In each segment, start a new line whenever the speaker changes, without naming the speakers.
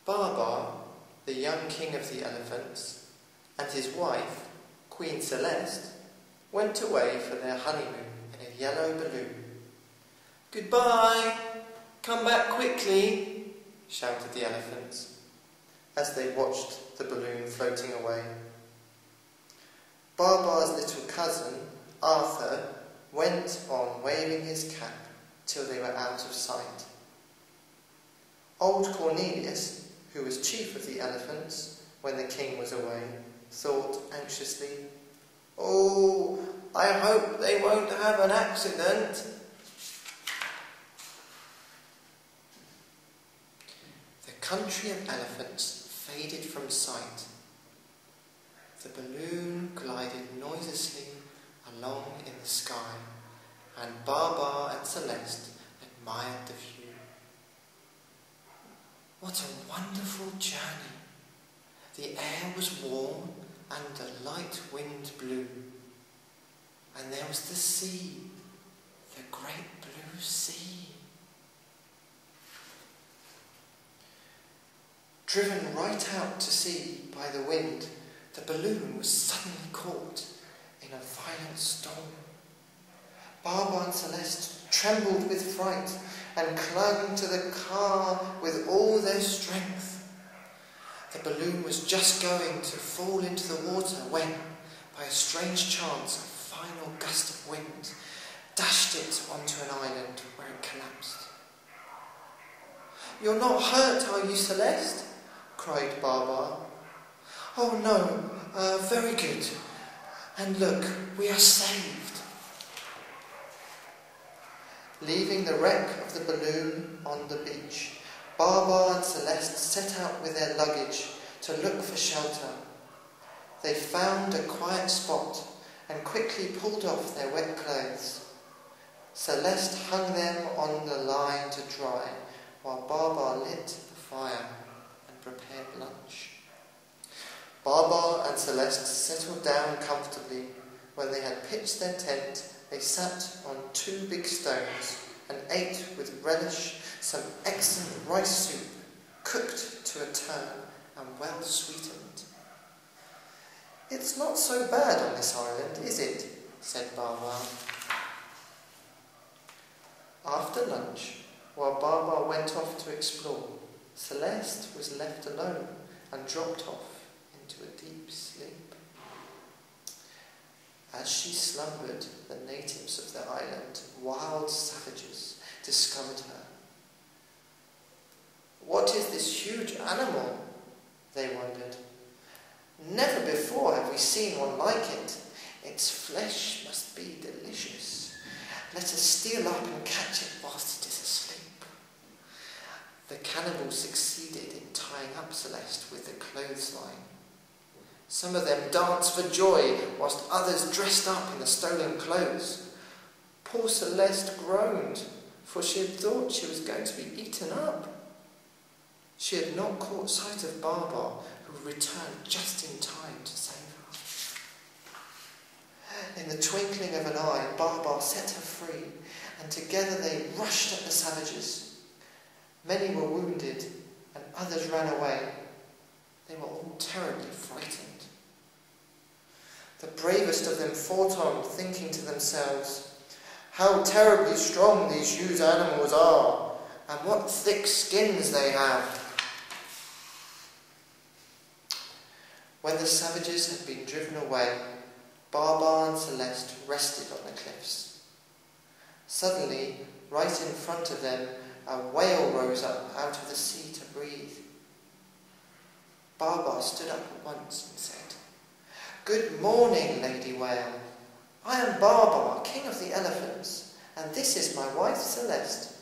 Babar, the young king of the elephants, and his wife, Queen Celeste, went away for their honeymoon in a yellow balloon. "Goodbye! Come back quickly!" shouted the elephants, as they watched the balloon floating away. Babar's little cousin, Arthur, went on waving his cap till they were out of sight. Old Cornelius, who was chief of the elephants when the king was away, thought anxiously, "Oh, I hope they won't have an accident." The country of elephants faded from sight. The balloon glided noiselessly along in the sky, and Babar and Celeste admired the view. What a wonderful journey! The air was warm and a light wind blew. And there was the sea, the great blue sea. Driven right out to sea by the wind, the balloon was suddenly caught in a violent storm. Babar and Celeste trembled with fright and clung to the car with all their strength. The balloon was just going to fall into the water when, by a strange chance, a final gust of wind dashed it onto an island where it collapsed. "You're not hurt, are you, Celeste?" cried Babar. "Oh no, very good. And look, we are saved." Leaving the wreck of the balloon on the beach, Babar and Celeste set out with their luggage to look for shelter. They found a quiet spot and quickly pulled off their wet clothes. Celeste hung them on the line to dry, while Babar lit the fire and prepared lunch. Babar and Celeste settled down comfortably. When they had pitched their tent, they sat on 2 big stones and ate with relish some excellent rice soup, cooked to a turn and well sweetened. "It's not so bad on this island, is it?" said Babar. After lunch, while Babar went off to explore, Celeste was left alone and dropped off into a deep sleep. As she slumbered, the natives of the island, wild savages, discovered her. "What is this huge animal?" they wondered. "Never before have we seen one like it. Its flesh must be delicious. Let us steal up and catch it whilst it is asleep." The cannibals succeeded in tying up Celeste with the clothesline. Some of them danced for joy, whilst others dressed up in the stolen clothes. Poor Celeste groaned, for she had thought she was going to be eaten up. She had not caught sight of Babar, who returned just in time to save her. In the twinkling of an eye, Babar set her free, and together they rushed at the savages. Many were wounded, and others ran away. They were all terribly frightened. The bravest of them fought on, thinking to themselves, "How terribly strong these huge animals are, and what thick skins they have." When the savages had been driven away, Babar and Celeste rested on the cliffs. Suddenly, right in front of them, a whale rose up out of the sea to breathe. Babar stood up at once and said, "Good morning, Lady Whale. I am Babar, king of the elephants, and this is my wife Celeste.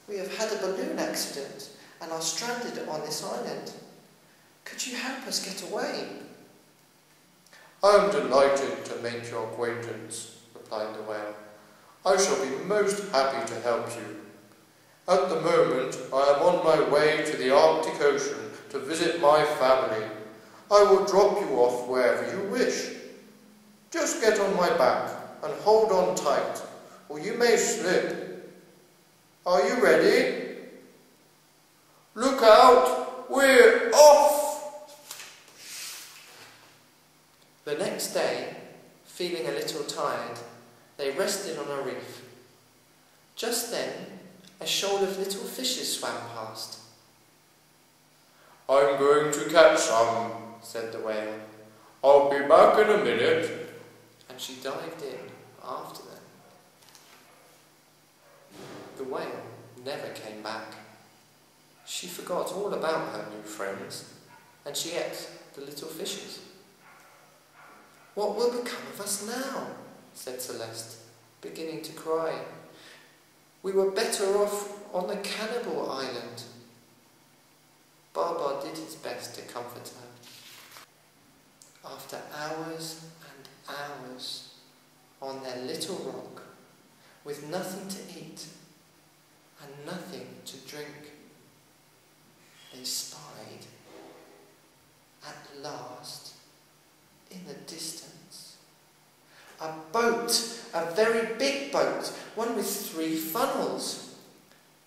We have had a balloon accident and are stranded on this island. Could you help us get away?"
"I am delighted to make your acquaintance," replied the whale. "I shall be most happy to help you. At the moment, I am on my way to the Arctic Ocean to visit my family. I will drop you off wherever you wish. Just get on my back and hold on tight, or you may slip. Are you ready? Look out! we're off!
The next day, feeling a little tired, they rested on a reef. Just then, a shoal of little fishes swam past.
I'm going to catch some, said the whale. I'll be back in a minute.
And she dived in after them. The whale never came back. She forgot all about her new friends, and she ate the little fishes. What will become of us now? Said Celeste, beginning to cry. We were better off on the cannibal island. Babar did his best to comfort her. After hours and hours on their little rock, with nothing to eat and nothing to drink, they spied, at last, in the distance, a boat, a very big boat, one with 3 funnels.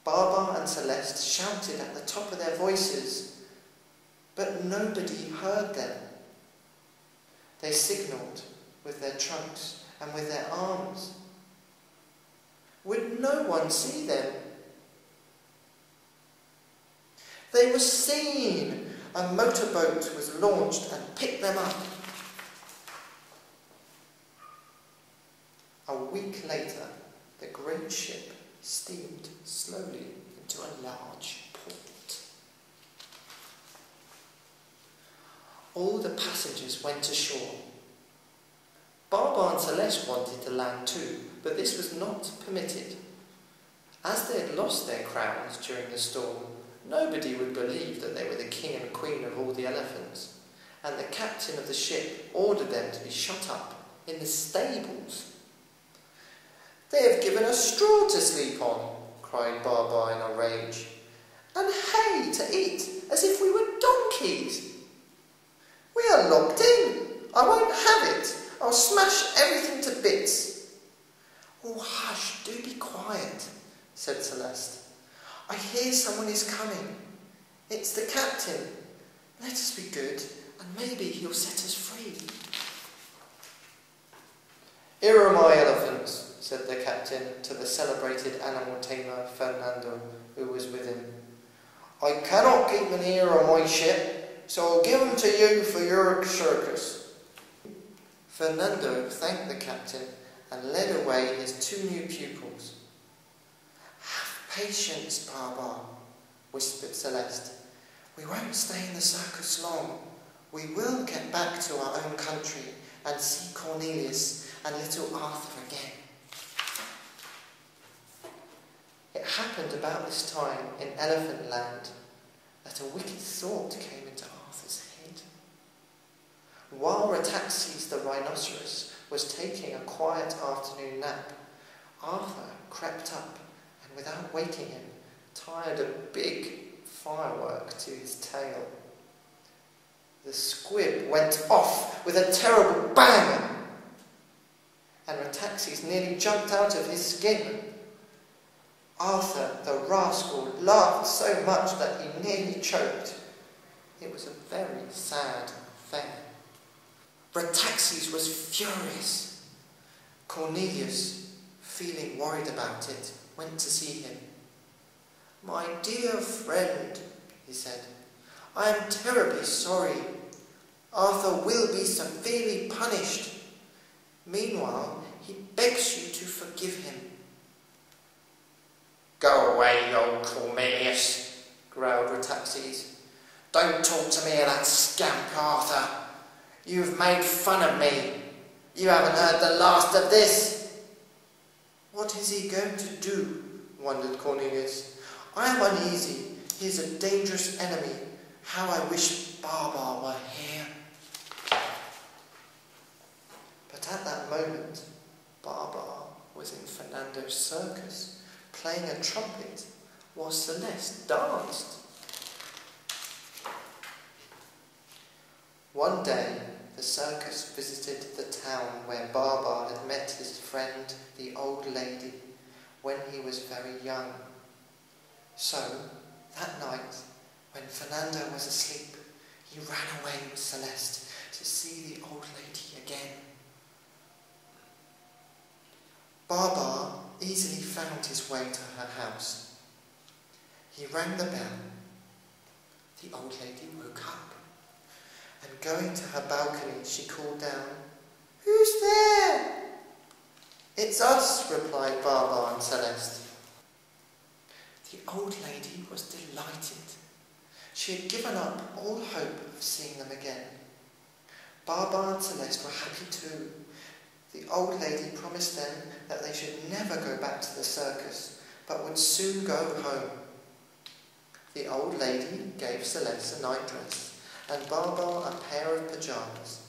Babar and Celeste shouted at the top of their voices, but nobody heard them. They signalled with their trunks and with their arms. Would no one see them? They were seen. A motorboat was launched and picked them up. A week later, the great ship steamed slowly into a large port. All the passengers went ashore. Babar and Celeste wanted to land too, but this was not permitted. As they had lost their crowns during the storm, nobody would believe that they were the king and queen of all the elephants, and the captain of the ship ordered them to be shut up in the stables. They have given us straw to sleep on, cried Babar in a rage, and hay to eat, as if we were donkeys. We are locked in. I won't have it. I'll smash everything to bits. Oh, hush, do be quiet, said Celeste. I hear someone is coming. It's the captain. Let us be good, and maybe he'll set us free. Here are my elephants, said the captain to the celebrated animal tamer Fernando, who was with him. I cannot keep them here on my ship, so I'll give them to you for your circus. Fernando thanked the captain and led away his 2 new pupils. Have patience, Babar, whispered Celeste. We won't stay in the circus long. We will get back to our own country and see Cornelius and little Arthur again. It happened about this time in Elephant Land that a wicked thought came into Arthur's head. While Rataxes the rhinoceros was taking a quiet afternoon nap, Arthur crept up and, without waking him, tied a big firework to his tail. The squib went off with a terrible bang, and Rataxes nearly jumped out of his skin. Arthur, the rascal, laughed so much that he nearly choked. It was a very sad affair. Rataxes was furious. Cornelius, feeling worried about it, went to see him. My dear friend, he said, I am terribly sorry. Arthur will be severely punished. Meanwhile, he begs you to forgive him. Go away, old Cornelius, growled Rataxes. Don't talk to me of that scamp, Arthur. You've made fun of me. You haven't heard the last of this. What is he going to do? Wondered Cornelius. I am uneasy. He is a dangerous enemy. How I wish Babar were here. But at that moment, Babar was in Fernando's circus, playing a trumpet, while Celeste danced. One day, the circus visited the town where Babar had met his friend, the old lady, when he was very young. So, that night, When Fernando was asleep, he ran away with Celeste to see the old lady again. Babar easily found his way to her house. He rang the bell. The old lady woke up, and going to her balcony, she called down, "Who's there?" "It's us," replied Babar and Celeste. The old lady was delighted. She had given up all hope of seeing them again. Babar and Celeste were happy too. The old lady promised them that they should never go back to the circus, but would soon go home. The old lady gave Celeste a nightdress and Babar a pair of pyjamas.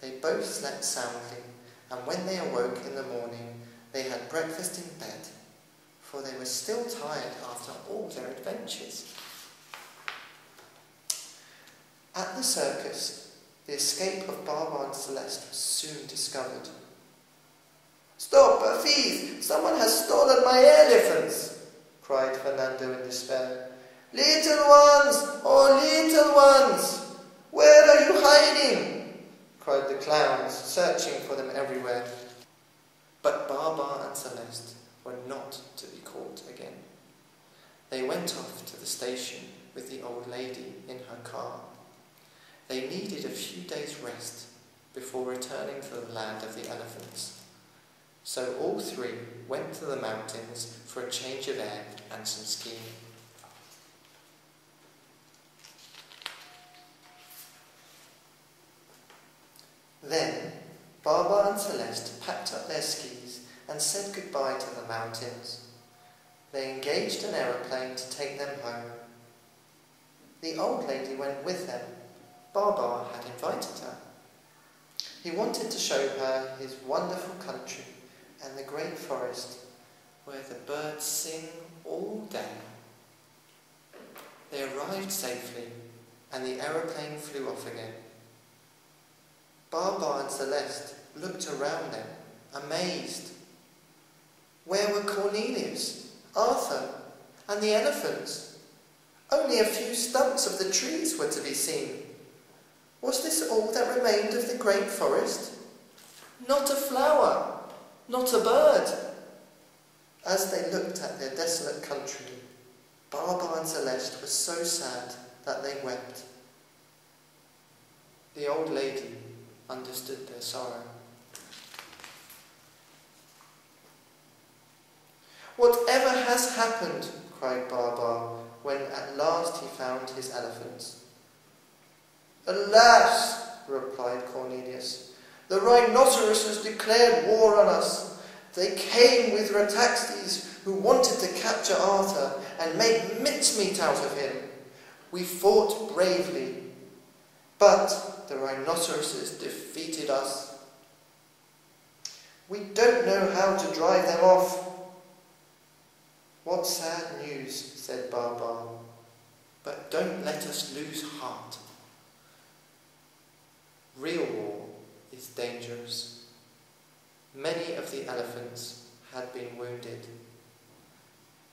They both slept soundly, and when they awoke in the morning, they had breakfast in bed, for they were still tired after all their adventures. At the circus, the escape of Babar and Celeste was soon discovered. "Stop, a thief! Someone has stolen my elephants!" cried Fernando in despair. "Little ones! Oh, little ones! Where are you hiding?" cried the clowns, searching for them everywhere. But Babar and Celeste were not to be caught again. They went off to the station with the old lady in her car. They needed a few days' rest before returning to the land of the elephants. So all three went to the mountains for a change of air and some skiing. Then Babar and Celeste packed up their skis and said goodbye to the mountains. They engaged an aeroplane to take them home. The old lady went with them. Babar had invited her. He wanted to show her his wonderful country and the great forest where the birds sing all day. They arrived safely and the aeroplane flew off again. Babar and Celeste looked around them, amazed. Where were Cornelius, Arthur, and the elephants? Only a few stumps of the trees were to be seen. Was this all that remained of the great forest? Not a flower, not a bird. As they looked at their desolate country, Babar and Celeste were so sad that they wept. The old lady understood their sorrow. "Whatever has happened?" cried Babar when at last he found his elephants. "Alas," replied Cornelius, "the rhinoceroses declared war on us. They came with rataxes who wanted to capture Arthur and make mincemeat out of him. We fought bravely, but the rhinoceroses defeated us. We don't know how to drive them off." "What sad news," said Babar, "but don't let us lose heart. Real war is dangerous." Many of the elephants had been wounded.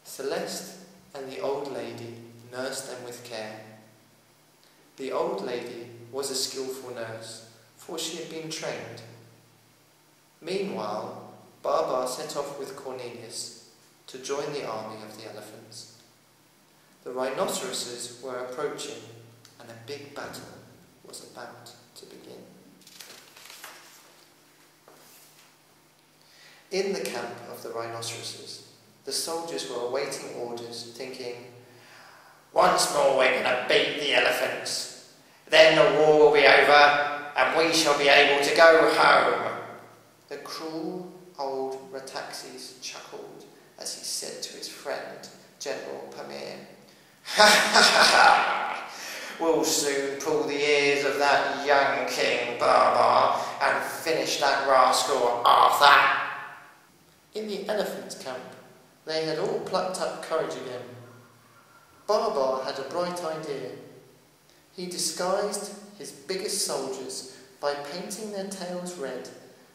Celeste and the old lady nursed them with care. The old lady was a skillful nurse, for she had been trained. Meanwhile, Babar set off with Cornelius to join the army of the elephants. The rhinoceroses were approaching, and a big battle was about to begin. In the camp of the rhinoceroses, the soldiers were awaiting orders, thinking, "Once more we're going to beat the elephants. Then the war will be over, and we shall be able to go home." The cruel old rataxes chuckled as he said to his friend, General Pamir, "Ha ha ha ha! We'll soon pull the ears of that young King Babar and finish that rascal Arthur." In the elephants' camp, they had all plucked up courage again. Babar had a bright idea. He disguised his biggest soldiers by painting their tails red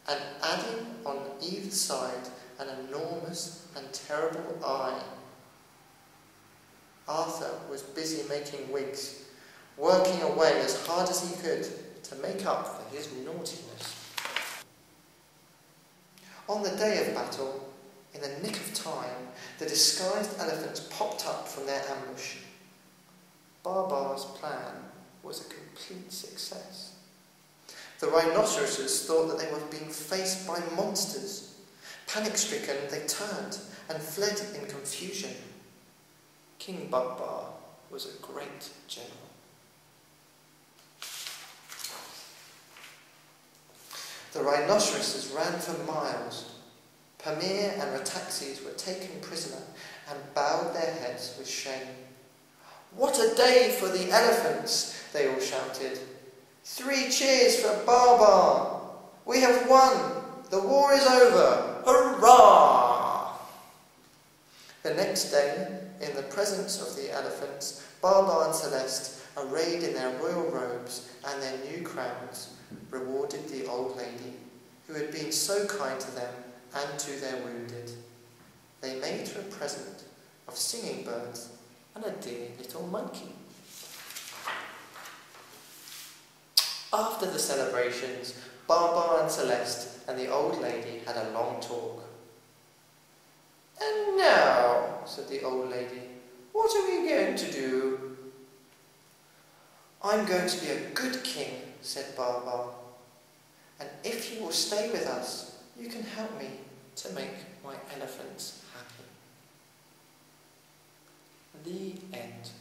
and adding on either side an enormous and terrible eye. Arthur was busy making wigs, working away as hard as he could to make up for his naughtiness. On the day of battle, in the nick of time, the disguised elephants popped up from their ambush. Babar's plan was a complete success. The rhinoceroses thought that they were being faced by monsters. Panic-stricken, they turned and fled in confusion. King Babar was a great general. The rhinoceroses ran for miles. Pamir and Rataxes were taken prisoner and bowed their heads with shame. "What a day for the elephants!" they all shouted. "3 cheers for Babar! We have won! The war is over! Hurrah!" The next day, in the presence of the elephants, Babar and Celeste, arrayed in their royal robes and their new crowns, rewarded the old lady, who had been so kind to them and to their wounded. They made her a present of singing birds and a dear little monkey. After the celebrations, Babar and Celeste and the old lady had a long talk. "And now," said the old lady, "what are we going to do?" "I'm going to be a good king," said Babar. "And if you will stay with us, you can help me to make my elephants happy." The end.